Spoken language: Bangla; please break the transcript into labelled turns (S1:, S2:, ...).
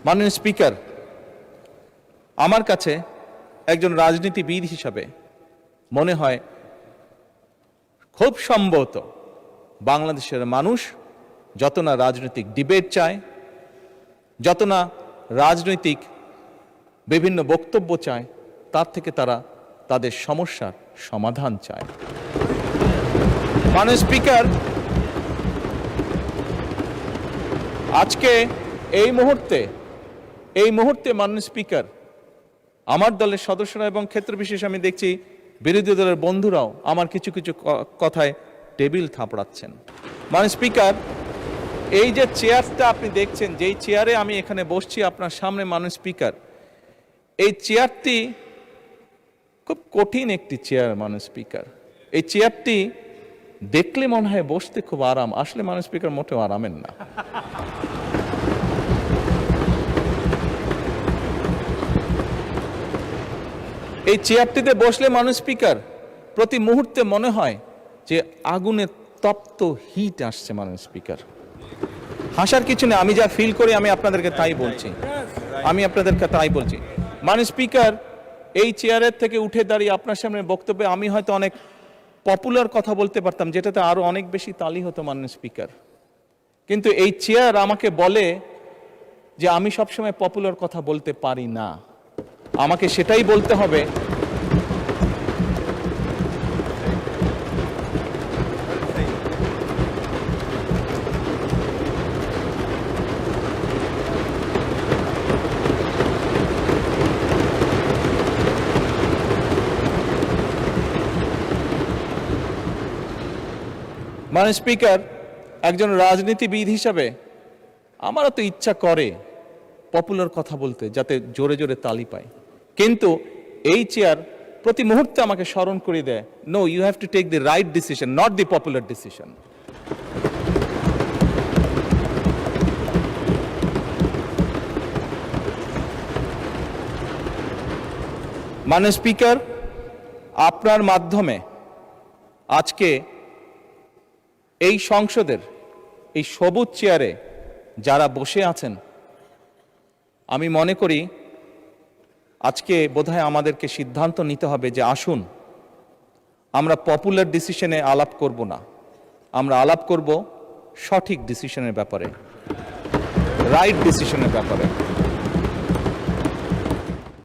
S1: মাননীয় স্পিকার, আমার কাছে একজন রাজনীতিবিদ হিসাবে মনে হয় খুব সম্ভবত বাংলাদেশের মানুষ যত না রাজনৈতিক ডিবেট চায়, যত না রাজনৈতিক বিভিন্ন বক্তব্য চায়, তার থেকে তারা তাদের সমস্যার সমাধান চায়। মাননীয় স্পিকার, আজকে এই মুহূর্তে মাননীয় স্পিকার, আমার দলের সদস্যরা এবং ক্ষেত্র বিশেষ আমি দেখছি বিরোধী দলের বন্ধুরাও আমার কিছু কিছু কথায় টেবিল থাপড়াচ্ছেন। মাননীয় স্পিকার, এই যে চেয়ারটা আপনি দেখছেন, যেই চেয়ারে আমি এখানে বসছি আপনার সামনে মাননীয় স্পিকার, এই চেয়ারটি খুব কঠিন একটি চেয়ার মাননীয় স্পিকার। এই চেয়ারটি দেখলে মনে হয় বসতে খুব আরাম, আসলে মাননীয় স্পিকার মোটেও আরামের না। এই চেয়ারটিতে বসলে মাননীয় স্পিকার প্রতি মুহূর্তে মনে হয় যে আগুনের তপ্ত হিট আসছে। মাননীয় স্পিকার, হাসার কিছু নেই, আমি যা ফিল করি আমি আপনাদেরকে তাই বলছি। মাননীয় স্পিকার, এই চেয়ারের থেকে উঠে দাঁড়িয়ে আপনার সামনে বক্তব্যে আমি হয়তো অনেক পপুলার কথা বলতে পারতাম, যেটাতে আরো অনেক বেশি তালি হতো মাননীয় স্পিকার, কিন্তু এই চেয়ার আমাকে বলে যে আমি সবসময় পপুলার কথা বলতে পারি না, আমাকে সেটাই বলতে হবে মাননীয় স্পিকার, একজন রাজনীতিবিদ হিসাবে আমারও তো ইচ্ছা করে পপুলার কথা বলতে, যাতে জোরে জোরে তালি পায়, কিন্তু এই চেয়ার প্রতি মুহূর্তে আমাকে স্মরণ করে দেয়, no, you have to take the right decision, not the popular decision. মাননীয় স্পিকার, আপনার মাধ্যমে আজকে এই সংসদের এই সবুজ চেয়ারে যারা বসে আছেন, আমি মনে করি আজকে বোধহয় আমাদেরকে সিদ্ধান্ত নিতে হবে যে আসুন আমরা পপুলার ডিসিশনে আলাপ করব না, আমরা আলাপ করব সঠিক ডিসিশনের ব্যাপারে, রাইট ডিসিশনের ব্যাপারে।